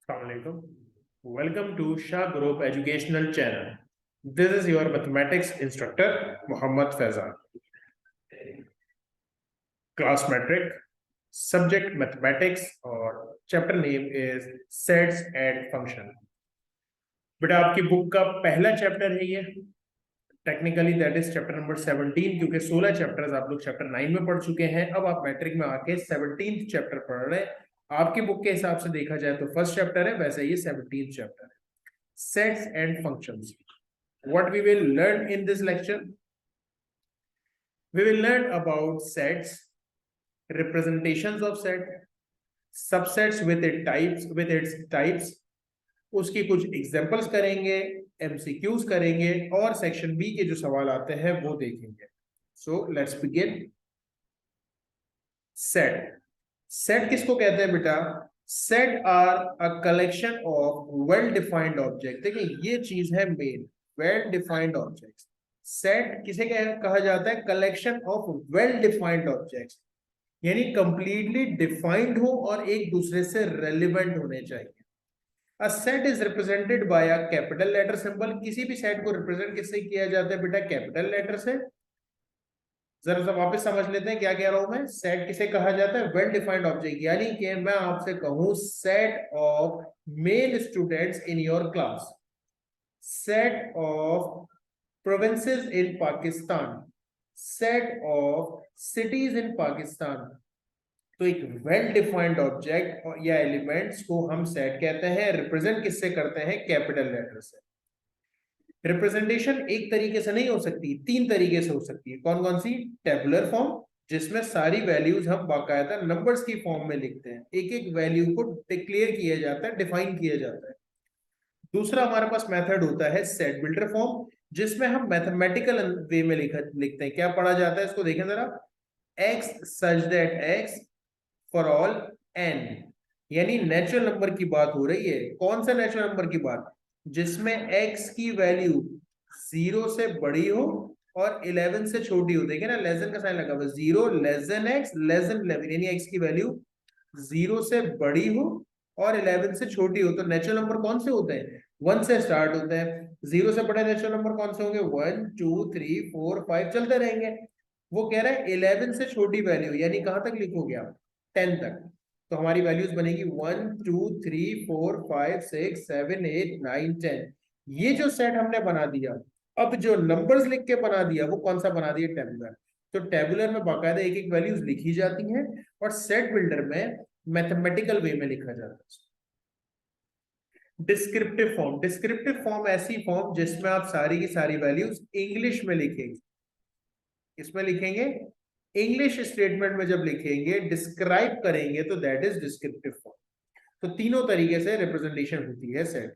Assalamualaikum. Welcome to Shah Group Educational Channel. This is your mathematics instructor Muhammad Faizan. Class metric, subject mathematics और chapter name is sets and function. बेटा आपकी book का पहला chapter है ये, technically that is chapter number 17, क्योंकि 16 chapters आप लोग चैप्टर 9 में पढ़ चुके हैं। अब आप मैट्रिक में आके 17th चैप्टर पढ़ रहे हैं। आपकी बुक के हिसाब से देखा जाए तो फर्स्ट चैप्टर है, वैसे ये 17th चैप्टर है। Sets and functions. What we will learn in this lecture? We will learn about sets, representations of set, subsets with its types. उसकी कुछ एग्जांपल्स करेंगे, एमसीक्यूज करेंगे और सेक्शन बी के जो सवाल आते हैं वो देखेंगे। So let's begin. Set, set किसको कहते हैं बेटा? Set are a collection of well defined object. देखिए ये चीज है main, well defined objects. Set किसे कहा जाता है? Collection of well defined objects, यानी कंप्लीटली डिफाइंड हो और एक दूसरे से रेलिवेंट होने चाहिए। A set is represented by a capital letter symbol. किसी भी सेट को रिप्रेजेंट किससे किया जाता है बेटा? कैपिटल लेटर से। जरा सा वापस समझ लेते हैं क्या कह रहा हूं मैं। सेट किसे कहा जाता है? Well defined object. यानी कि मैं आपसे कहूं set of male students in your class, set of provinces in Pakistan, set of cities in Pakistan. तो एक वेल डिफाइंड ऑब्जेक्ट या एलिमेंट्स को हम सेट कहते हैं। रिप्रेजेंट किससे करते हैं? कैपिटल लेटर से। रिप्रेजेंटेशन एक तरीके से नहीं हो सकती, तीन तरीके से हो सकती है। कौन कौन सी? टेबुलर फॉर्म, जिसमें सारी वैल्यूज हम बाकायदा नंबर्स की फॉर्म में लिखते हैं, एक एक वैल्यू को डिक्लेयर किया जाता है, डिफाइन किया जाता है। दूसरा हमारे पास मेथड होता है सेट बिल्डर फॉर्म, जिसमें हम मैथमेटिकल वे में लिखते हैं। क्या पढ़ा जाता है इसको देखें जरा। X such that x for all n, यानी नेचुरल नंबर की बात हो रही है। कौन सा नेचुरल नंबर की बात? जिसमें x की वैल्यू 0 से बड़ी हो और 11 से छोटी हो। देखिए ना, लेस देन का साइन लगा हुआ, 0 less than x less then 11, यानी x की वैल्यू 0 से बड़ी हो और 11 से छोटी हो। तो नेचुरल नंबर कौन से होते हैं? 1 से स्टार्ट होते हैं। 0 से बड़े नेचुरल नंबर कौन से होंगे? 1 2 3 4 5 चलते रहेंगे। वो कह रहा है 11 से छोटी वैल्यू, यानी कहां तक लिखोगे आप? 10 तक। तो हमारी वैल्यूज बनेगी 1 2 3 4 5 6 7 8 9 10। ये जो सेट हमने बना दिया, अब जो नंबर्स लिख के बना दिया वो कौन सा बना दिया? टेबुलर। तो टेबुलर में बाकायदा एक एक वैल्यूज लिखी जाती हैं और सेट बिल्डर में मैथमेटिकल वे में लिखा जाता है। डिस्क्रिप्टिव फॉर्म, डिस्क्रिप्टिव फॉर्म ऐसी फॉर्म जिसमें आप सारी की सारी वैल्यूज इंग्लिश में लिखेंगे। इसमें लिखेंगे इंग्लिश स्टेटमेंट में, जब लिखेंगे डिस्क्राइब करेंगे तो दैट इज डिस्क्रिप्टिव फॉर्म। तो तीनों तरीके से रिप्रेजेंटेशन होती है सेट।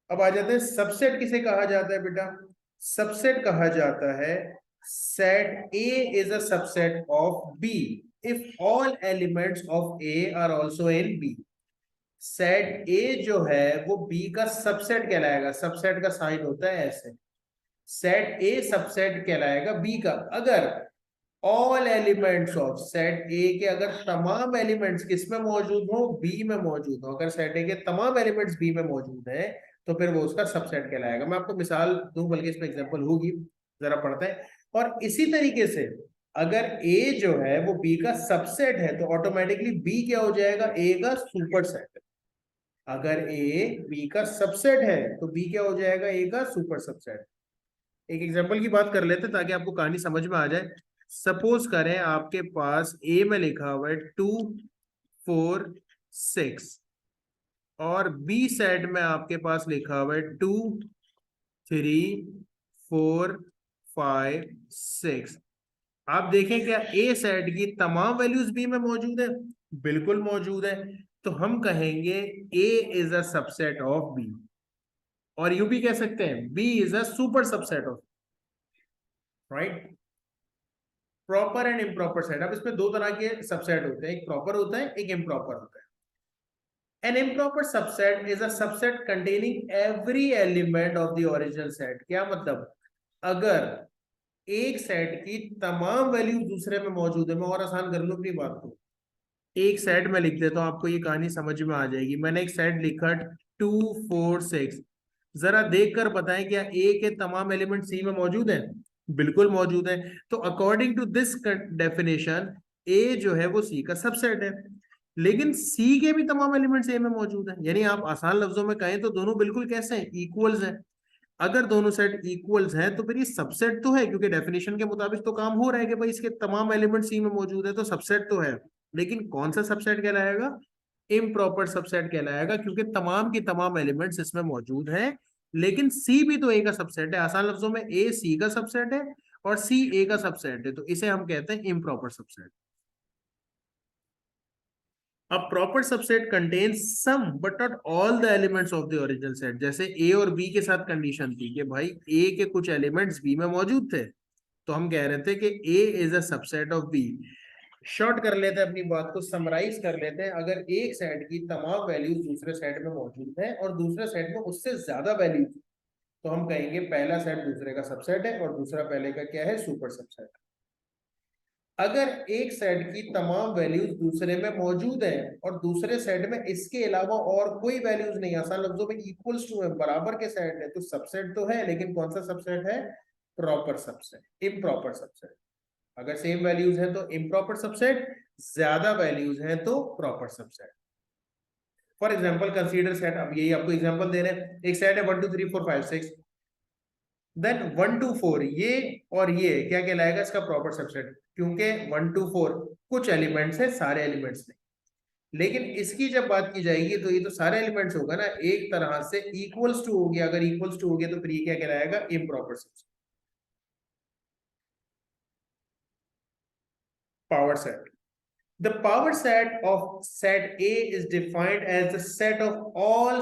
अब आ जाते हैं सबसेट किसे कहा जाता है बेटा? सबसेट कहा जाता है set A is a subset of B if all elements of A are also in B. Set A जो है वो बी का सबसेट कहलाएगा। सबसेट का साइन होता है ऐसे। सेट ए सबसेट कहलाएगा बी का अगर ऑल एलिमेंट्स ऑफ सेट ए के, अगर तमाम एलिमेंट्स किस में मौजूद हो? बी में मौजूद हो। अगर सेट ए के तमाम एलिमेंट्स बी में मौजूद है तो फिर वो उसका सबसेट कहलाएगा। मैं आपको मिसाल दूं, बल्कि इसमें एग्जांपल होगी, जरा पढ़ते हैं। और इसी तरीके से अगर ए जो है वो बी का सबसेट है तो ऑटोमेटिकली बी क्या हो जाएगा? ए का सुपर सेट। अगर ए बी का सबसेट है तो बी क्या हो जाएगा? ए का सुपर सबसेट। एक एग्जांपल की बात कर लेते हैं ताकि आपको कहानी समझ में आ जाए। सपोज करें आपके पास ए में लिखा हुआ है 2 4 6 और बी सेट में आपके पास लिखा हुआ है 2 3 4 5 6। आप देखें क्या ए सेट की तमाम वैल्यूज बी में मौजूद है? बिल्कुल मौजूद है। तो हम कहेंगे A is a subset of B, और यू भी कह सकते हैं B is a super subset of, right? Proper and improper set. अब इसमें दो तरह के सबसेट होते हैं, एक प्रॉपर होता है, एक इम्प्रॉपर होता है। An improper subset is a subset containing every element of the original set. क्या मतलब? अगर एक सेट की तमाम वैल्यू दूसरे में मौजूद है, मैं और आसान कर लूं अपनी बात को, एक सेट में लिख देता हूँ, आपको ये कहानी समझ में आ जाएगी। मैंने एक सेट लिखा 2 4 6। जरा देख कर बताएं क्या ए के तमाम एलिमेंट सी में मौजूद है? बिल्कुल मौजूद है। तो अकॉर्डिंग टू दिस डेफिनेशन ए जो है वो सी का सबसेट है। लेकिन सी के भी तमाम एलिमेंट्स ए में मौजूद है, यानी आप आसान लफ्जों में कहें तो दोनों बिल्कुल कैसे हैं, इक्वल्स हैं। अगर दोनों सेट इक्वल्स हैं तो फिर ये सबसेट तो है, क्योंकि डेफिनेशन के मुताबिक तो काम हो रहा है कि भाई इसके तमाम एलिमेंट सी में मौजूद है, तो सबसेट तो है। लेकिन कौन सा सबसेट कहलाएगा? इम्प्रॉपर सबसेट कहलाएगा, क्योंकि तमाम की तमाम एलिमेंट्स इसमें मौजूद हैं। लेकिन सी भी तो ए का सबसेट है, आसान लफ्जों में ए सी का सबसेट है और सी ए का सबसेट है, तो इसे हम कहते हैं improper subset. A proper subset contains some but not all the elements of the original set। जैसे ए और बी के साथ कंडीशन थी कि भाई ए के कुछ एलिमेंट्स बी में मौजूद थे, तो हम कह रहे थे कि A is a subset of B. Short कर लेते हैं अपनी बात को, समराइज कर लेते हैं। अगर एक सेट की तमाम वैल्यूज दूसरे सेट में मौजूद है और दूसरे सेट में उससे ज्यादा वैल्यूज, तो हम कहेंगे पहला सेट दूसरे का सबसेट है और दूसरा पहले का क्या है, सुपर सबसेट। अगर एक सेट की तमाम वैल्यूज दूसरे में मौजूद है और दूसरे सेट में इसके अलावा और कोई वैल्यूज नहीं, आसान लफ्जों में इक्वल्स टू है, बराबर के सेट है, तो सबसेट तो है, लेकिन कौन सा सबसेट है? Proper subset, improper subset. अगर सेम वैल्यूज है तो इम्प्रॉपर सबसेट, ज्यादा वैल्यूज है तो proper subset. For example consider set, अब यही आपको एग्जाम्पल दे रहे हैं, एक सेट है 1 2 3 4 5 6, देन 1 2 4 ये और ये क्या कहलाएगा? इसका प्रॉपर सबसेट, क्योंकि 1 2 4 कुछ एलिमेंट्स है, सारे एलिमेंट्स नहीं। लेकिन इसकी जब बात की जाएगी तो ये तो सारे एलिमेंट्स होगा ना, एक तरह से इक्वल्स टू हो गया। अगर इक्वल्स टू हो गया तो फिर ये क्या कहलाएगा? Improper subset. Power set, the power set of set A is defined as the set of all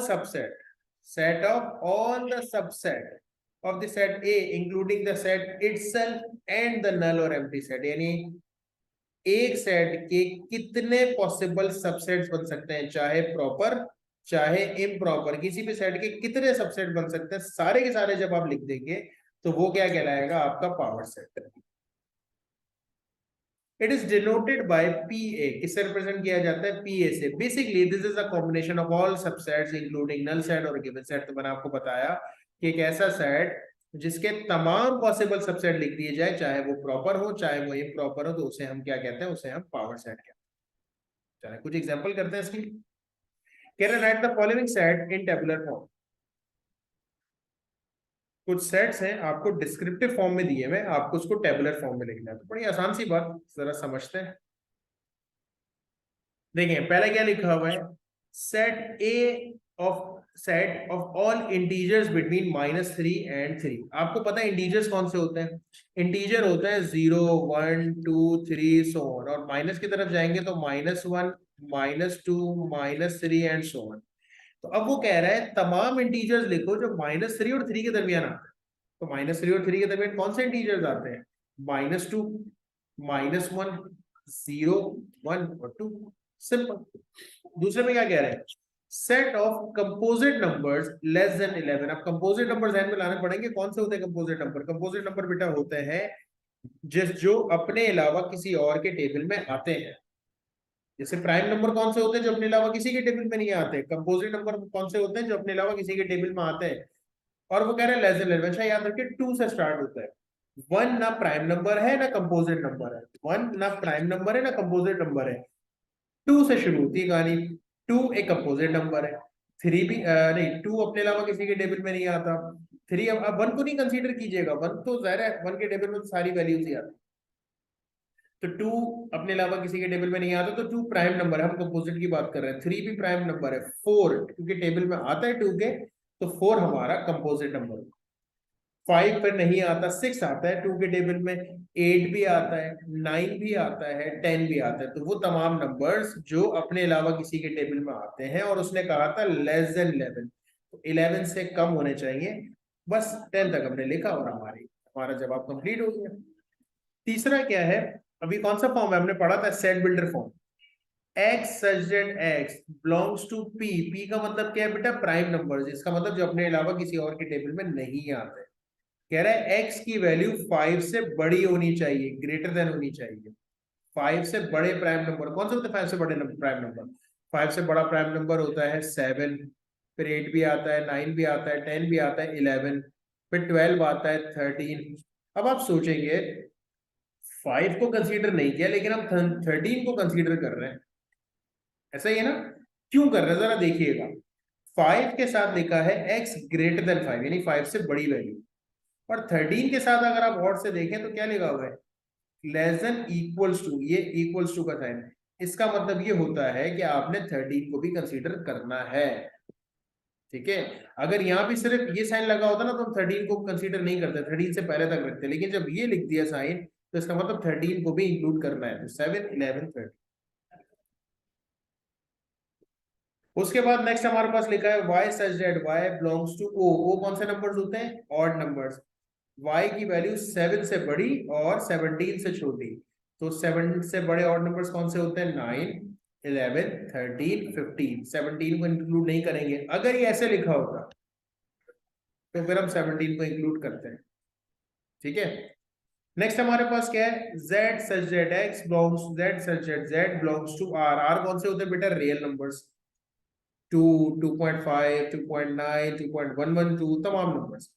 the subset of the set A, including the set itself and the null or empty set। यानी एक set के कितने possible subsets बन सकते हैं, चाहे proper चाहे improper, किसी भी सेट के कितने सबसेट बन सकते हैं, सारे के सारे जब आप लिख देंगे तो वो क्या कहलाएगा? आपका power set. It is denoted by PA, किससे रिप्रेजेंट किया जाता है? पीए से। Basically this is a combination of all subsets including null set और गिवन सेट। तो मैंने आपको बताया कि एक ऐसा सेट जिसके तमाम पॉसिबल सबसेट लिख दिए जाए, चाहे वो प्रॉपर हो चाहे वो इम्प्रॉपर हो, तो उसे हम क्या कहते हैं? उसे हम पावर सेट कहते हैं। चलिए कुछ एग्जांपल करते हैं इसकी। Can write the following set in tabular form. कुछ सेट्स हैं आपको डिस्क्रिप्टिव फॉर्म में दिए हुए, आपको उसको टेबुलर फॉर्म में लिखना है। तो बड़ी आसान सी बात, जरा समझते हैं। देखिए पहले क्या लिखा हुआ है? Set of all integers between -3 and 3। आपको पता है इंटीजर्स कौन से होते हैं? इंटीजर होते हैं 0 1 2 3 सो ऑन, और माइनस की तरफ जाएंगे तो -1 -2 -3 एंड सो ऑन। तो अब वो कह रहा है तमाम इंटीजर्स लिखो जो -3 और 3 के दरमियान आते हैं। तो -3 और 3 के दरमियान कौन से इंटीजर्स आते हैं? -2 -1 0 1 और 2। सिंपल। दूसरे में क्या कह रहे हैं? Set of composite numbers less than 11। अब कंपोजिट नंबर ध्यान में लाने पड़ेंगे। कौन से होते हैं कंपोजिट नंबर? कंपोजिट नंबर बेटा होते हैं जो अपने अलावा किसी और के टेबल में आते हैं। जैसे प्राइम नंबर कौन से होते हैं? जो अपने अलावा किसी के टेबल में नहीं आते। कंपोजिट नंबर कौन से होते हैं? जो अपने अलावा किसी के टेबल में आते हैं। और वो कह रहे हैं लेस देन 11। अच्छा याद रखिए 2 से स्टार्ट होता है। 1 ना प्राइम नंबर है ना कंपोजिट नंबर है। 1 ना प्राइम नंबर है ना कंपोजिट नंबर है। 2 से शुरू होती है कहानी। 2 एक कंपोजिट नंबर है। 3 भी नहीं, 2 अपने अलावा किसी के टेबल में नहीं आता। 3 अब 1 को नहीं कंसीडर कीजिएगा, 1 तो जाहिर है 1 के टेबल में तो सारी वैल्यूज ही आती। तो 2 अपने अलावा किसी के टेबल में नहीं आता, तो 2 प्राइम नंबर है, हम कंपोजिट की बात कर रहे हैं। 3 भी प्राइम नंबर है। 4 क्योंकि टेबल में आता है 2 के, तो 4 हमारा कंपोजिट नंबर। 5 पर नहीं आता, 6 आता है 2 के टेबल में, 8 भी आता है, 9 भी आता है, 10 भी आता है। तो वो तमाम नंबर्स जो अपने अलावा किसी के टेबल में आते हैं, और उसने कहा था लेस देन 11, तो 11 से कम होने चाहिए। बस 10 तक हमने लिखा और हमारा जवाब कंप्लीट हो गया। तीसरा क्या है? अभी कौन सा फॉर्म है? हमने पढ़ा था set builder form. x such that x belongs to p। p का मतलब क्या है बेटा? Prime number. इसका मतलब जो अपने अलावा किसी और के टेबल में नहीं आते। कह रहा है x की वैल्यू 5 से बड़ी होनी चाहिए, ग्रेटर देन होनी चाहिए। 5 से बड़े प्राइम नंबर कौन से होते हैं? 5 से बड़े प्राइम नंबर, 5 से बड़ा प्राइम नंबर होता है 7, फिर 8 भी आता है, 9 भी आता है, 10 भी आता है, 11, फिर 12 आता है, 13। अब आप सोचेंगे 5 को कंसीडर नहीं किया लेकिन हम 13 को कंसीडर कर रहे हैं, ऐसा ही है ना? क्यों कर रहे हैं जरा देखिएगा। 5 के साथ लिखा है x ग्रेटर देन 5, यानी 5 से बड़ी वैल्यू, और 13 के साथ अगर आप और से देखें तो क्या लिखा हुआ है? लेस देन इक्वल्स टू, ये इक्वल्स टू का साइन है। इसका मतलब ये होता है कि आपने 13 को भी कंसीडर करना है, ठीक है? अगर यहाँ भी सिर्फ ये साइन लगा होता ना तो हम 13 को कंसीडर नहीं करते, 13 से पहले तक रखते, लेकिन जब ये लिख दिया साइन तो इसका मतलब 13 को भी इंक्लूड करना है, तो 7, 11, 13। उसके बाद नेक्स्ट हमारे पास लिखा है y such that y belongs to o। o कौन से नंबर्स होते हैं? Odd numbers. y की वैल्यू 7 से बड़ी और 17 से छोटी, तो 7 से बड़े ऑड नंबर्स कौन से होते हैं? 9, 11, 13, 15। 17 को इंक्लूड नहीं करेंगे, अगर ये ऐसे लिखा होता तो फिर हम 17 को इंक्लूड करते हैं, ठीक है? नेक्स्ट हमारे पास क्या है? z such that x belongs, z such that z belongs to r। r कौन से होते हैं बेटा? रियल नंबर्स, 2, 2.5, 2.9, 2.112, तमाम numbers.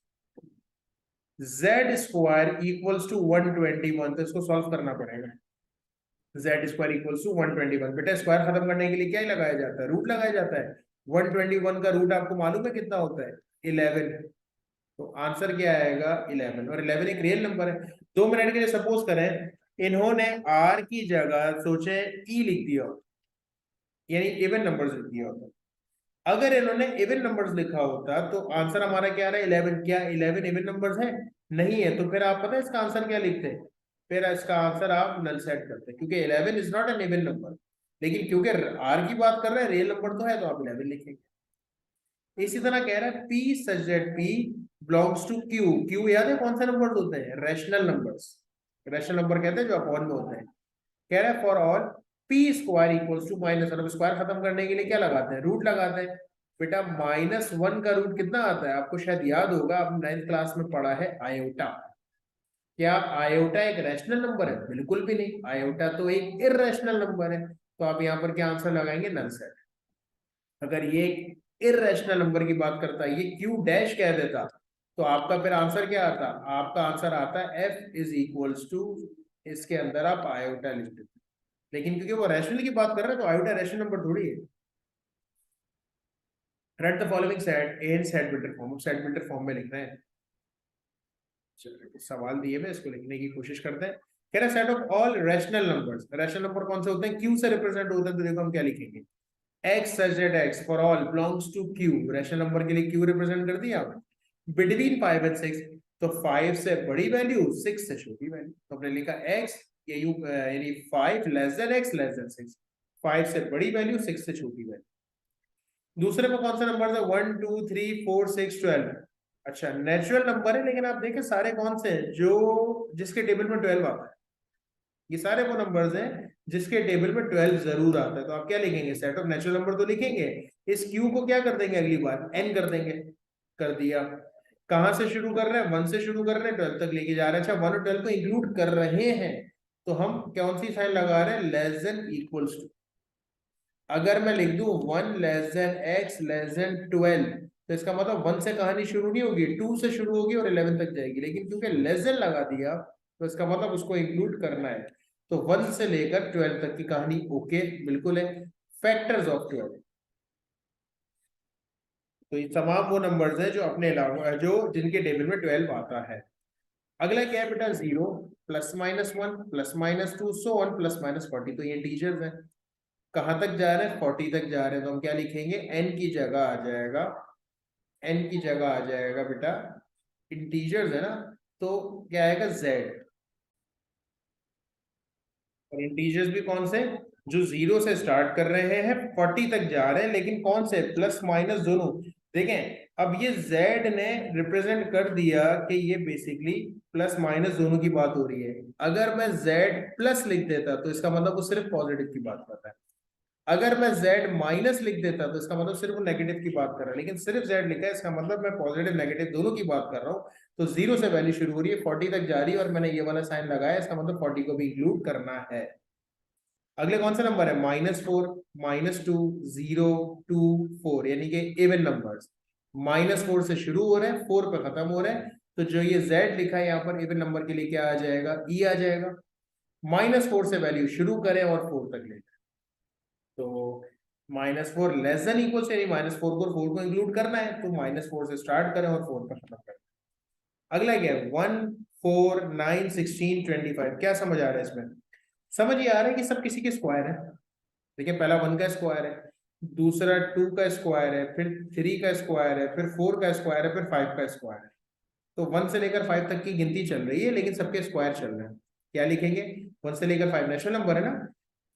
z square equals to 121, तो इसको सॉल्व करना पड़ेगा। z स्क्वायर इक्वल्स टू 121, बेटा स्क्वायर खत्म करने के लिए क्या लगाया जाता है? रूट लगाया जाता है। 121 का रूट आपको मालूम है कितना होता है? 11। तो आंसर क्या आएगा? 11, और 11 एक रियल नंबर है। 2 मिनट के लिए सपोज करें इन्होंने r की जगह सोचे e लिख दिया हो, यानी इवन नंबर्स लिख दिया होता। अगर इन्होंने इवन नंबर्स लिखा होता तो आंसर हमारा क्या आ रहा है? 11। क्या 11 इवन नंबर्स है? नहीं है, तो फिर आप पता है इसका आंसर क्या लिखते हैं? फिर इसका आंसर आप नल सेट करते हैं, क्योंकि 11 is not an even number. लेकिन क्योंकि आर की बात कर रहे हैं, रियल नंबर तो है, तो आप 11 लिखेंगे। इसी तरह कह रहा है p such that p belongs to q। q याद है कौन से नंबर्स होते हैं? Rational numbers. रैशनल नंबर कहते हैं जो अपॉन में होते हैं। कह रहा है for all p square equals to minus, और स्क्वायर खत्म करने के लिए क्या लगाते हैं? रूट लगाते हैं। बेटा -1 का रूट कितना आता है? आपको शायद याद होगा, आपने 9th क्लास में पढ़ा है, आयोटा। क्या आयोटा एक रैशनल नंबर है? बिल्कुल भी नहीं, आयोटा तो एक इररेशनल नंबर है। तो आप यहाँ पर क्या आंसर लगाएंगे? Null set. अगर ये इररेशनल नंबर की बात करता है, ये क्यू डैश कह देता, तो आपका फिर आंसर क्या आता? आपका आंसर आता है f इज इक्वल्स टू, इसके अंदर आप आयोटा लिख देते। लेकिन क्योंकि वो रैशनल की बात कर रहे हैं तो आयोटा रैशनल नंबर थोड़ी है। Right the following set in set builder form. Set builder form में लिख रहे हैं। चलिए सवाल दिए मैं इसको लिखने की कोशिश करते हैं। कह रहा है set of all rational numbers. Rational number कौन से होते हैं? क्यू से रिप्रेजेंट होते हैं, तो देखो हम क्या लिखेंगे? x such that x for all belongs to q। Rational number के लिए q रिप्रेजेंट कर दिया बिटवीन 5 and 6, तो 5 से बड़ी वैल्यू, 6 से छोटी वैल्यू, तो हमने लिखा x ये यू यानी 5 less than x less then 6। 5 से बड़ी वैल्यू, 6 से छोटी वैल्यू। दूसरे में कौन सा नंबर था? 1, 2, 3, 4, 6, 12। अच्छा नेचुरल नंबर है, लेकिन आप देखें सारे कौन से हैं जो जिसके टेबल में 12 आता है? ये सारे वो नंबर्स हैं जिसके टेबल में 12 जरूर आता है। तो आप क्या लिखेंगे? सेट ऑफ नेचुरल नंबर तो लिखेंगे, इस क्यू को क्या कर देंगे अगली बार? n कर देंगे। कर दिया। कहां से शुरू कर रहे हैं? 1 से शुरू कर रहे हैं, 12 तक लेके जा रहे हैं। अच्छा 1 और 12 को इंक्लूड कर रहे हैं, तो हम कौन सी साइन लगा रहे हैं? Less than equals to. अगर मैं लिख दूं 1 less than x less than 12, तो इसका मतलब 1 से कहानी शुरू नहीं होगी, 2 से शुरू होगी और 11 तक जाएगी। लेकिन क्योंकि लेस देन लगा दिया तो इसका मतलब उसको इंक्लूड करना है, तो 1 से लेकर 12 तक की कहानी ओके बिल्कुल है। फैक्टर्स ऑफ 12, तो ये तमाम वो नंबर्स हैं जो अपने अलावा जो जिनके टेबल में 12 आता है। अगला क्या है बेटा? 0, +-1, +-2, सो ऑन +-40। तो ये इंटीजर्स हैं। कहां तक जा रहे हैं? 40 तक जा रहे हैं, तो हम क्या लिखेंगे? n की जगह आ जाएगा, n की जगह आ जाएगा बेटा, इंटीजर्स है ना, तो क्या आएगा? z। और इंटीजर्स भी कौन से? जो 0 से स्टार्ट कर रहे हैं 40 तक जा रहे हैं, लेकिन कौन से? प्लस माइनस दोनों। देखें अब ये z ने रिप्रेजेंट कर दिया कि ये बेसिकली प्लस माइनस दोनों की बात हो रही है। अगर मैं z प्लस लिख देता तो इसका मतलब वो सिर्फ पॉजिटिव की बात करता है। अगर मैं z माइनस लिख देता तो इसका मतलब सिर्फ वो नेगेटिव की बात कर रहा है, लेकिन सिर्फ z लिखा है, इसका मतलब मैं पॉजिटिव नेगेटिव दोनों की बात कर रहा हूँ। तो 0 से वैल्यू शुरू हो रही है, 40 तक जा रही है, और मैंने ये वाला साइन लगाया, इसका मतलब 40 को भी इंक्लूड करना है। अगले कौन सा नंबर है? -4, -2, 0, 2, 4, यानी कि इवन नंबर्स। -4 से शुरू हो रहे हैं, 4 पे खत्म हो रहे हैं, तो जो ये z लिखा है यहाँ पर इवन नंबर के लिए क्या आ जाएगा? e आ जाएगा। -4 से वैल्यू शुरू करें और 4 तक ले जाए, तो -4 लेस देन इक्वल से, यानी -4 को 4 को इंक्लूड करना है, तो -4 से स्टार्ट करें और 4 पर खत्म करें। अगला क्या है? 1, 4, 9, 16, 25। क्या समझ आ रहा है इसमें? समझ ये आ रहा है कि सब किसी के स्क्वायर है। देखिए पहला 1 का स्क्वायर है, दूसरा 2 का स्क्वायर है, फिर 3 का स्क्वायर है, फिर 4 का स्क्वायर है, फिर 5 का स्क्वायर है। तो 1 से लेकर 5 तक की गिनती चल रही है, लेकिन सबके स्क्वायर चल रहे हैं। क्या लिखेंगे? 1 से लेकर 5 नेचुरल नंबर है ना,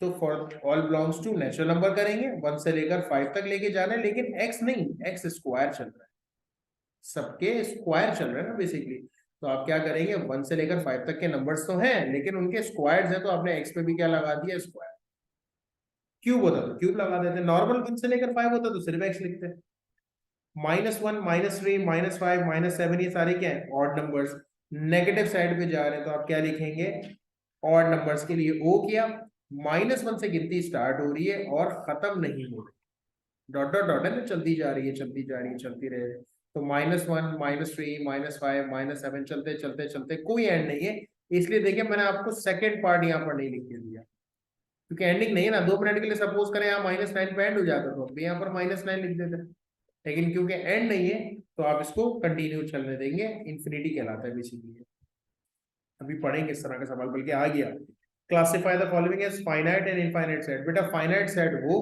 तो for all belongs to natural number करेंगे। 1 से लेकर 5 तक लेके जाना है, लेकिन x नहीं, x स्क्वायर चल रहा है, सबके स्क्वायर चल रहे हैं ना बेसिकली। तो आप क्या करेंगे? 1 से लेकर 5 तक के नंबर्स तो हैं, लेकिन उनके स्क्वायर्स हैं, तो आपने x पे भी क्या लगा दिया? स्क्वायर। क्यूब होता तो क्यूब लगा देते, नॉर्मल 1 से लेकर 5 होता तो सिर्फ x लिखते। -1, -3, -5, -7, ये सारे क्या है? Odd numbers. नेगेटिव साइड पे जा रहे हैं, तो आप क्या लिखेंगे? ऑड नंबर्स के लिए O किया। -1 से गिनती स्टार्ट हो रही है और खत्म नहीं हो रही, डॉट डॉट डॉट है ना, चलती जा रही है, चलती जा रही है, चलती रहे। तो -1, -3, -5, -7 चलते चलते चलते कोई एंड नहीं है। इसलिए देखिए मैंने आपको सेकेंड पार्ट यहाँ पर नहीं लिख के दिया, क्योंकि एंडिंग नहीं है ना। 2 मिनट के लिए सपोज करें यहाँ -9 पे एंड हो जाता, तो अभी यहाँ पर -9 लिख देते, लेकिन क्योंकि एंड नहीं है तो आप इसको कंटिन्यू चलने देंगे। इंफिनिटी कहलाता है बेसिकली। अभी पढ़ेंगे इस तरह का सवाल, बल्कि आ गया। Classify the following as finite and infinite set. बेटा फाइनाइट सेट वो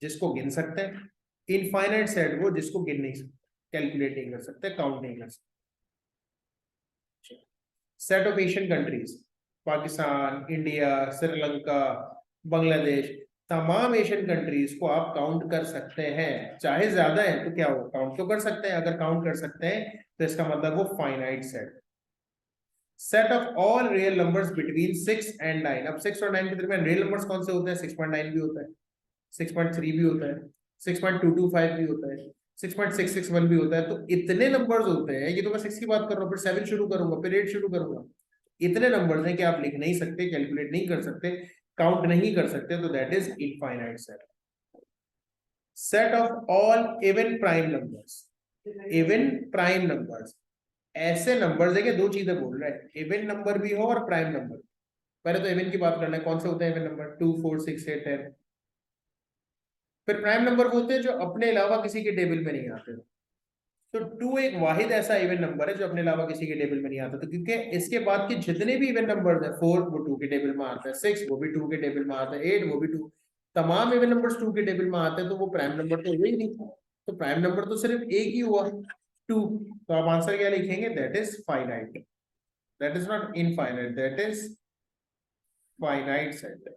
जिसको गिन सकते हैं, इनफाइनाइट सेट वो जिसको गिन नहीं सकते, कैलकुलेट नहीं कर सकते, काउंट नहीं कर सकते। Set of Asian countries, Pakistan, India, Sri Lanka, Bangladesh, तमाम एशियन कंट्रीज को आप काउंट कर सकते हैं। चाहे ज्यादा है तो क्या हो, काउंट तो कर सकते हैं। अगर काउंट कर सकते हैं तो इसका मतलब वो finite set. Set of all real numbers between 6 and 9। अब 6 और 9 के दरमियान रियल नंबर्स कौन से होते हैं? 6.9 भी होता है, 6.3 भी होता है, 6.225 भी होता है, 6.661 भी होता है। तो इतने नंबर्स होते हैं, ये तो मैं 6 की बात कर रहा हूँ, फिर 7 शुरू करूंगा, फिर 8 शुरू करूंगा। इतने नंबर्स हैं कि आप लिख नहीं सकते, कैलकुलेट नहीं कर सकते, काउंट नहीं कर सकते, तो that is infinite set. Set of all even prime numbers. Even prime numbers ऐसे नंबर्स है कि दो चीजें बोल रहा है, इवन नंबर भी हो और प्राइम नंबर। पहले तो इवन की बात करना है, कौन से होते हैं इवन नंबर? 2, 4, 6, 8, 10। फिर प्राइम नंबर वो होते हैं जो अपने अलावा किसी के टेबल में नहीं आते। तो 2 एक वाहिद ऐसा इवन नंबर है जो अपने अलावा किसी के टेबल में नहीं आता। तो क्योंकि इसके बाद के जितने भी इवन नंबर्स हैं, 4 वो 2 के टेबल में आता है, 6 वो भी 2 के टेबल में आता है, 8 वो भी 2, तमाम इवन नंबर्स 2 के टेबल में आते हैं, तो वो प्राइम नंबर तो हुआ ही नहीं। तो प्राइम नंबर तो सिर्फ एक ही हुआ, 2। तो आप आंसर क्या लिखेंगे? That is finite. That is not infinite, that is finite set.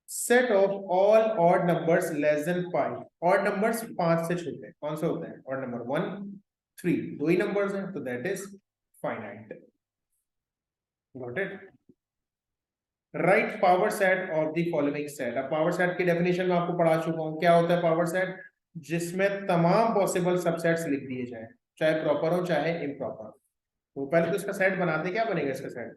Set of all odd numbers less than 5। Odd numbers 5 से छोटे कौन से होते हैं? ऑड नंबर 1, 3, दो ही नंबर्स हैं, तो that is finite. Got it? Right power set of the following set. अब पावर सेट की डेफिनेशन में आपको पढ़ा चुका हूं। क्या होता है पावर सेट? जिसमें तमाम पॉसिबल सबसेट्स लिख दिए जाए, चाहे प्रॉपर हो चाहे इम्प्रॉपर। तो पहले तो इसका सेट बनाते, क्या बनेगा इसका सेट?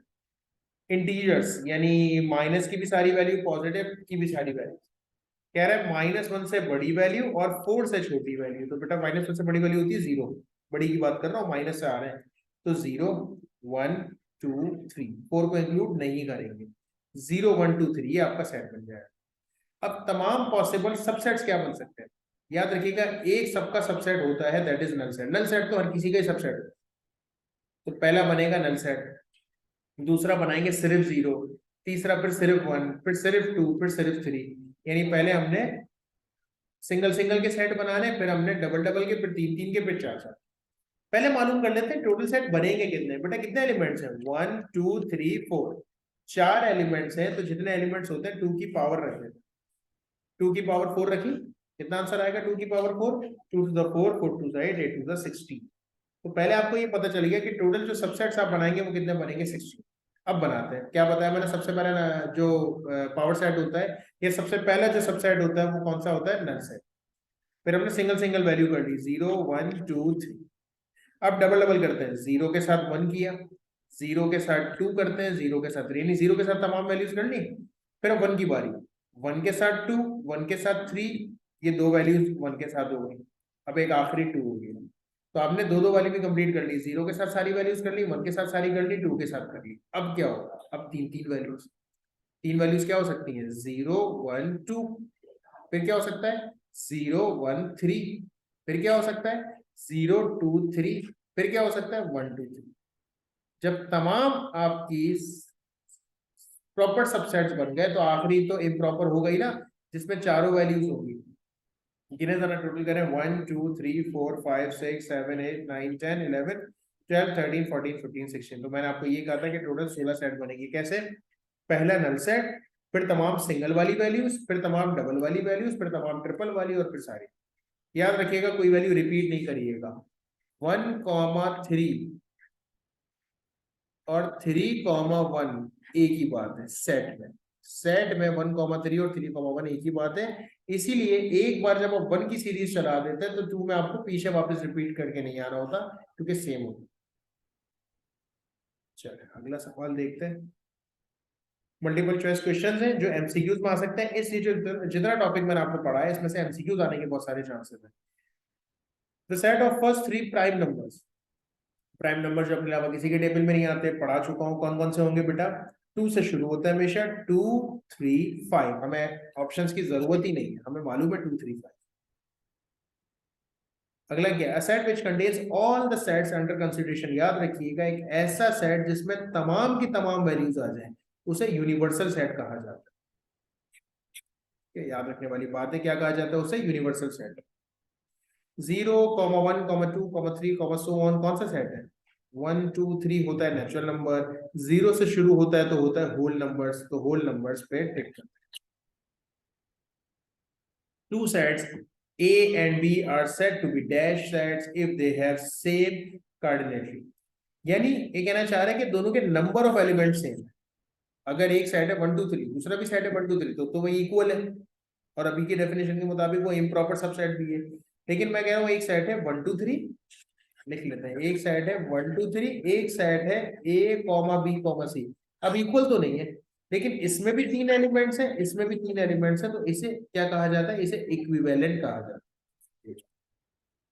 इंटीजर्स, यानी माइनस की भी सारी वैल्यू, पॉजिटिव की भी सारी वैल्यू। कह रहा है -1 से बड़ी वैल्यू और 4 से छोटी वैल्यू। तो बेटा -1 से बड़ी वैल्यू होती है 0, बड़ी की बात कर रहा हूँ, माइनस से आ रहे हैं, तो 0, 1, 2, 3, 4 को इंक्लूड नहीं करेंगे। 0, 1, 2, 3 ये आपका सेट बन जाएगा। अब तमाम पॉसिबल सबसेट्स क्या बन सकते हैं? याद रखिएगा, एक सबका सबसेट होता है, that is null set. Null set तो हर किसी का ही सबसेट है। तो पहला बनेगा नल सेट, दूसरा बनाएंगे सिर्फ 0, तीसरा फिर सिर्फ 1, फिर सिर्फ 2, फिर सिर्फ 3। यानी पहले हमने सिंगल सिंगल के सेट बनाने, फिर हमने डबल डबल के, फिर 3 3 के, फिर 4 4। पहले मालूम कर लेते हैं टोटल सेट बनेंगे कितने। बेटा कितने एलिमेंट्स हैं? 1, 2, 3, 4, 4 एलिमेंट्स हैं। तो जितने एलिमेंट्स होते हैं 2 की पावर रख लेते हैं, 2 की पावर 4 रखी, कितना आंसर आएगा? 2 की power 4, 2 to the 4, 4 to the 8, 8 to the 16। तो पहले आपको ये पता चल गया कि टोटल जो सबसेट्स आप बनाएंगे वो कितने बनेंगे? 16। अब बनाते हैं। क्या बताया मैंने सबसे पहले ना, जो पावर सेट होता है, ये सबसे पहला जो सबसेट होता है वो कौन सा होता है? Null set. फिर हमने सिंगल सिंगल वैल्यू कर ली, 0, 1, 2, 3। अब डबल डबल करते हैं, 0 के साथ 1 किया, 0 के साथ 2 करते हैं, 0 के साथ 3, यानी 0 के साथ तमाम वैल्यूज कर ली। फिर अब 1 की बारी, 1 के साथ 2, 1 के साथ 3, ये दो वैल्यूज 1 के साथ हो गई, अब एक आखिरी 2 हो गई। तो आपने दो दो वाली भी कंप्लीट कर ली, 0 के साथ सारी वैल्यूज कर ली, 1 के साथ सारी कर ली, 2 के साथ कर ली। अब क्या होगा, अब तीन तीन वैल्यूज, तीन वैल्यूज क्या हो सकती हैं, 0 1 2, फिर क्या हो सकता है 0 1 3, फिर क्या हो सकता है 0 2 3, फिर क्या हो सकता है 1 2 3। जब तमाम आपकी प्रॉपर सबसेट्स बन गए तो आखिरी तो इम्प्रॉपर हो गई ना, जिसमें चारों वैल्यूज होगी। गिने जरा, टोटल करें 1 2 3 4 5 6 7 8 9 10 11 12 13 14 15 16। तो मैंने आपको ये कहा था कि टोटल 16 सेट बनेगी। कैसे, पहला नल सेट, फिर तमाम सिंगल वाली वैल्यूज, फिर तमाम डबल वाली वैल्यूज, फिर तमाम ट्रिपल वाली, और फिर सारी। याद रखिएगा कोई वैल्यू रिपीट नहीं करिएगा। 1,3 और 3,1 एक ही बात है सेट में। सेट में 1,3 और 3,1 एक ही बात है। इसीलिए एक बार जब आप 1 की सीरीज चला देते हैं तो 2 में आपको पीछे वापस रिपीट करके नहीं आना होता, क्योंकि सेम होता। चलिए अगला सवाल देखते हैं। मल्टीपल चॉइस क्वेश्चंस हैं जो एमसीक्यूज में आ सकते हैं। इस जितना टॉपिक मैंने आपको पढ़ा है इसमें से एमसीक्यूज आने के बहुत सारे चांसेस हैं। The set of first 3 prime numbers, prime number जो अपने अलावा किसी के टेबल में नहीं आते, पढ़ा चुका हूं कौन कौन से होंगे बेटा। 2 से शुरू होता है हमेशा, 2 3 5, हमें ऑप्शंस की जरूरत ही नहीं है, हमें मालूम है 2 3 5। अगला क्या, a set which contains all the sets under consideration. याद रखिएगा एक ऐसा सेट जिसमें तमाम की तमाम वैल्यूज आ जाए उसे यूनिवर्सल सेट कहा जाता है। याद रखने वाली बात है, क्या कहा जाता है उसे, यूनिवर्सल सेट। 0, 1, 2, 3, सो ऑन कौन सा सेट है, 1 2 3 होता है नेचुरल नंबर, 0 से शुरू होता है तो होता है होल नंबर्स, तो होल नंबर्स पे टिक करते हैं। Two sets A and B are said to be dash sets if they have same coordinate। यानी ये कहना चाह रहा है कि दोनों के नंबर ऑफ एलिमेंट सेम है। अगर एक सेट है 1 2 3, दूसरा भी सेट है 1 2 3, तो वही इक्वल है, और अभी की डेफिनेशन के मुताबिक वो इम्प्रॉपर सबसेट भी है। लेकिन मैं कह रहा हूँ एक सेट है 1 2 3, लिख लेते हैं, एक सेट है 1 2 3, एक सेट है A comma B comma C। अब इक्वल तो नहीं है, लेकिन इसमें भी 3 एलिमेंट्स हैं, इसमें भी 3 एलिमेंट्स हैं, तो इसे क्या कहा जाता है, इसे इक्विवेलेंट कहा जाता है।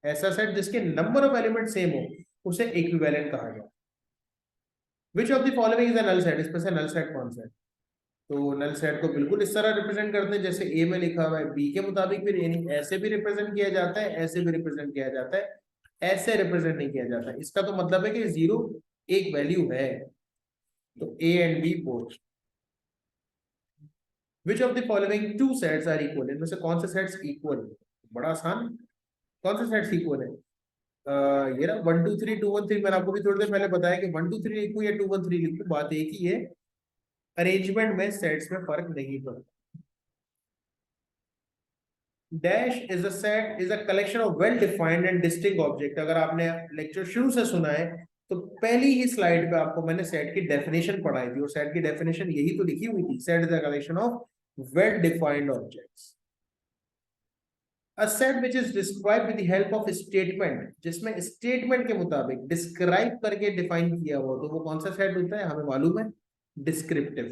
ऐसा सेट जिसके नंबर ऑफ एलिमेंट सेम हो उसे इक्विवेलेंट कहा जाता है। Which of the following is a null set, इसमें से नल सेट कौन सा है। तो नल सेट को बिल्कुल इस तरह रिप्रेजेंट करते हैं जैसे ए में लिखा हुआ है, बी के मुताबिक भी यानी ऐसे भी रिप्रेजेंट किया जाता है, ऐसे भी रिप्रेजेंट किया जाता है, ऐसे रिप्रेजेंट नहीं किया जाता। इसका तो मतलब है कि 0 एक वैल्यू है, तो A and B both. Which of the following two sets are equal, इनमें से कौन से सेट्स इक्वल है। बड़ा आसान, कौन से सेट्स इक्वल है। ये ना 1 2 3 2 1 3, मैंने आपको भी थोड़ी देर पहले बताया कि 1 2 3 लिखूं या 2 1 3 लिखूं, बात एक ही है, अरेंजमेंट में सेट्स में फर्क नहीं पड़ता। Dash is a set is a collection of well defined and distinct object. अगर आपने लेक्चर शुरू से सुना है तो पहली ही स्लाइड पे आपको मैंने सेट की डेफिनेशन पढ़ाई थी, और सेट की डेफिनेशन यही तो लिखी हुई थी, set is a collection of well defined objects. A set which is described with the help of statement, जिसमें स्टेटमेंट के मुताबिक डिस्क्राइब करके डिफाइन किया हुआ, तो वो कौन सा सेट होता है, हमें मालूम है, descriptive.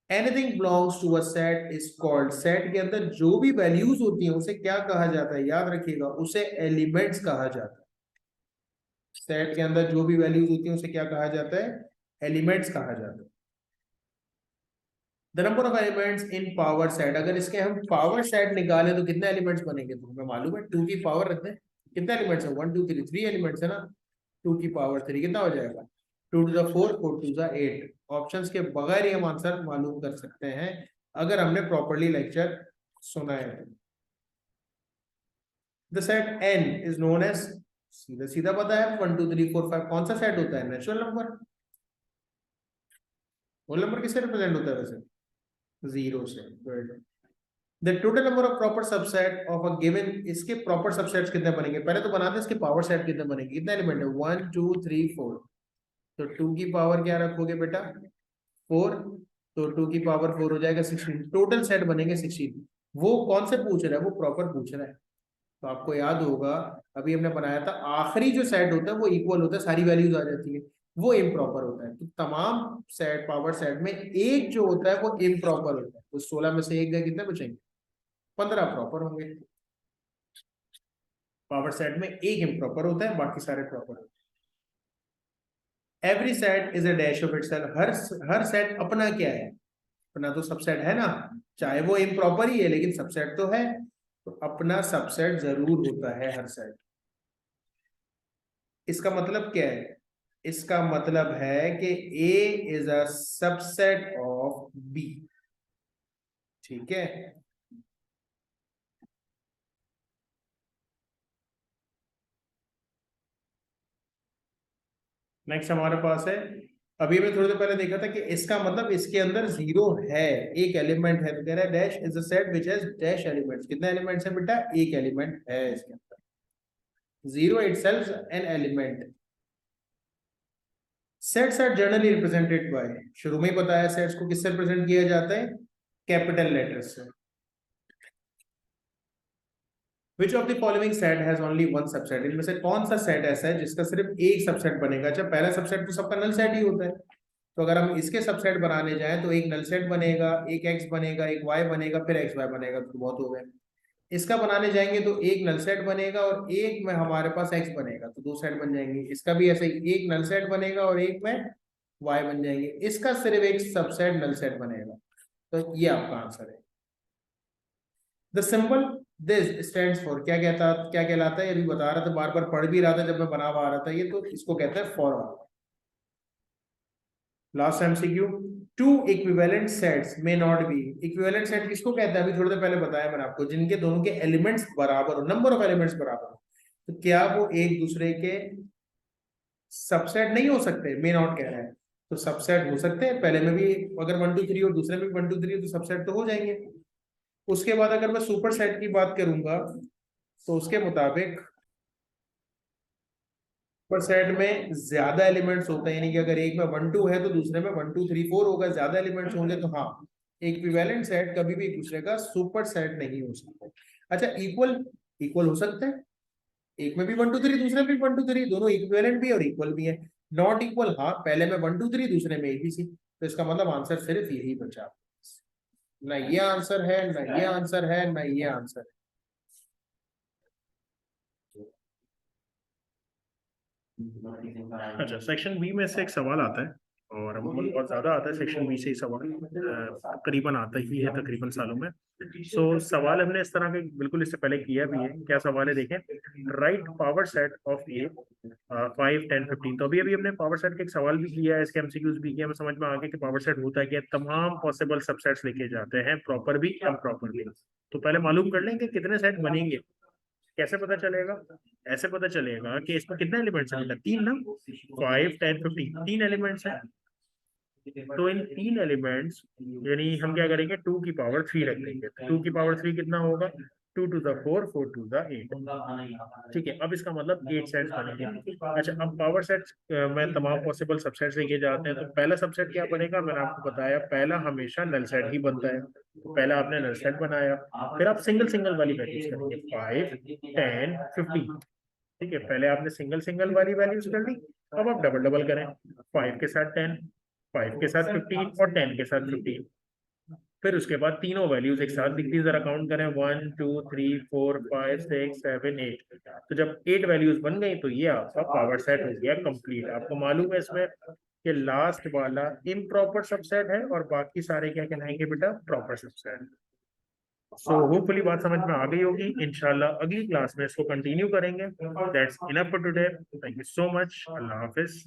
Anything belongs to a set is called, set के अंदर जो भी वैल्यूज होती हैं उसे क्या कहा जाता है, याद रखिएगा उसे एलिमेंट्स कहा जाता है। सेट के अंदर जो भी वैल्यूज होती हैं उसे क्या कहा जाता है, एलिमेंट्स कहा जाता है। The number of elements in power set, अगर इसके हम पावर सेट निकालें तो कितने एलिमेंट्स बनेंगे, तो हमें मालूम है 2 की पावर रखते हैं, कितने एलिमेंट्स है 1 2 3, 3 एलिमेंट्स है ना, 2 की पावर 3 कितना हो जाएगा, 2 to the 4, 4 to the 8। Options के बगैर ही हम आंसर मालूम कर सकते हैं अगर हमने प्रॉपर्ली लेक्चर सुना है। The set N is known as, सीधा सीधा पता है 1 2 3 4 5 कौन सा सेट होता है, नेचुरल नंबर। होल नंबर किससे रिप्रेजेंट होता है वैसे, 0 से। The total number of proper subset of a given, इसके प्रॉपर सबसेट्स कितने बनेंगे, पहले तो बनाते हैं इसके पावर सेट कितने बनेंगे, कितने एलिमेंट है 1 2 3 4, तो 2 की पावर क्या रखोगे बेटा 4, तो 2 की पावर 4 हो जाएगा 16, टोटल सेट बनेंगे 16। वो कौन से पूछ रहा है, वो प्रॉपर पूछ रहा है। तो आपको याद होगा अभी हमने बनाया था आखिरी जो सेट होता है वो इक्वल होता है, सारी वैल्यूज आ जाती है। वो इम्प्रॉपर होता है। तो तमाम सेट, पावर सेट में एक जो होता है वो इम्प्रॉपर होता है। तो 16 में से एक गए, कितने बचेंगे? 15 प्रॉपर होंगे। पावर सेट में एक इम्प्रॉपर होता है, बाकी सारे प्रॉपर होते हैं। Every set is a dash of itself. Her set अपना क्या है? अपना तो सबसेट है ना, चाहे वो इम्प्रॉपर ही है लेकिन सबसेट तो है। तो अपना सबसेट जरूर होता है हर सेट। इसका मतलब क्या है? इसका मतलब है कि A is a subset of B. ठीक है। नेक्स्ट हमारे पास है, अभी मैं थोड़ी देर पहले देखा था कि इसका मतलब इसके अंदर जीरो है, एक एलिमेंट है। तो कह रहा है dash is a set which has dash elements. कितने एलिमेंट्स है बेटा? एक एलिमेंट है इसके अंदर। Zero itself an element. Sets are generally represented by, शुरू में ही बताया सेट्स को किससे रिप्रेजेंट किया जाता है? कैपिटल लेटर्स से। विच of the following set has only one subset? इनमें से कौन सा सेट ऐसा है जिसका सिर्फ एक सबसेट बनेगा? अच्छा, पहला सबसेट तो सबका नल सेट ही होता है। तो अगर हम इसके सबसेट बनाने जाएं तो एक नल सेट बनेगा, एक एक्स बनेगा, एक वाई बनेगा, फिर एक्स वाई बनेगा, तो बहुत हो गए। इसका बनाने जाएंगे तो एक नल सेट बनेगा और एक में हमारे पास एक्स बनेगा, तो दो सेट बन जाएंगे। इसका भी ऐसे ही एक नल सेट बनेगा और एक में वाई बन जाएंगे। इसका सिर्फ एक सबसेट नल सेट बनेगा। तो ये आपका आंसर है। The symbol this stands for, क्या कहता, क्या कहलाता है? अभी बता रहा था, बार बार पढ़ भी रहा था जब मैं बना पा रहा था ये, तो इसको कहते हैं for. Last MCQ, two equivalent sets may not be. Equivalent set किसको कहते हैं? अभी थोड़ी देर पहले बताया मैंने आपको, जिनके दोनों के एलिमेंट्स बराबर हो, नंबर ऑफ एलिमेंट्स बराबर हो। तो क्या वो एक दूसरे के सबसेट नहीं हो सकते? मे नॉट कह रहा है। तो सबसेट हो सकते हैं, पहले में भी अगर 1 2 3 और दूसरे में भी 1 2 3 तो सबसेट तो हो जाएंगे। उसके बाद अगर मैं सुपर सेट की बात करूंगा तो उसके मुताबिक सुपर सेट में ज्यादा एलिमेंट्स होते हैं, यानी कि अगर एक में 1 2 है तो दूसरे में 1 2 3 4 होगा, ज्यादा एलिमेंट्स होंगे। तो हाँ, इक्विवेलेंट सेट कभी भी एक दूसरे का सुपर सेट नहीं हो सकता। अच्छा, इक्वल, इक्वल हो सकता है, एक में भी 1 2 3, दूसरे में भी 1 2 3, दोनों इक्विवेलेंट भी और इक्वल भी है। नॉट इक्वल, हाँ, पहले में 1 2 3, दूसरे में ABC। तो इसका मतलब आंसर सिर्फ यही बचा। ना ये आंसर है, ना ये आंसर है, ना ये आंसर है। अच्छा, सेक्शन बी में से एक सवाल आता है और अमूमन बहुत ज्यादा आता है सेक्शन बी से ही सवाल, तकरीबन आता ही है तकरीबन सालों में। सवाल हमने इस तरह के बिल्कुल इससे पहले किया भी है। क्या सवाल है देखें, राइट पावर सेट ऑफ ए 5 10 15। तो अभी अभी हमने पावर सेट का एक सवाल भी किया है, इसके एमसीक्यूज भी किया, हमें समझ में आ गया कि पावर सेट होता है क्या। तमाम पॉसिबल सबसेट्स लेके जाते हैं, प्रॉपर भी इम्प्रॉपर भी। तो पहले मालूम कर लें कि कितने सेट बनेंगे। कैसे पता चलेगा? ऐसे पता चलेगा कि इसमें कितने एलिमेंट्स हैं बेटा, तीन ना, 5 10 15, तीन एलिमेंट्स हैं। तो इन तीन एलिमेंट्स, यानी हम क्या करेंगे, 2 की पावर 3 रख देंगे। 2 की पावर 3 कितना होगा? 2 टू द 4, 4 टू द 8। ठीक है, अब इसका मतलब 8 सेट्स बनेंगे। अच्छा, अब पावर सेट्स में तमाम पॉसिबल सबसेट्स लेके जाते हैं। तो पहला सबसेट क्या बनेगा? मैंने आपको बताया, पहला हमेशा नल सेट ही बनता है। तो पहला आपने नल सेट बनाया, फिर आप सिंगल सिंगल वाली वैल्यूज करेंगे, 5 10 15। ठीक है, पहले आपने सिंगल सिंगल वाली वैल्यूज कर ली, अब आप डबल डबल करें, 5 के साथ 10, 5 के साथ 15 और 10 के साथ 15। फिर उसके बाद तीनों वैल्यूज एक साथ दिखती है, जरा काउंट करें, 1 2 3 4 5 6 7 8। तो जब 8 वैल्यूज बन गई तो ये आपका पावर सेट हो गया कंप्लीट। आपको मालूम है इसमें कि लास्ट वाला इम्प्रॉपर सबसेट है और बाकी सारे क्या कहलाएंगे बेटा? Proper subset. सो होपफुली बात समझ में आ गई होगी। इंशाल्लाह अगली क्लास में इसको कंटिन्यू करेंगे। That's enough for today. Thank you so much. Allah Hafiz.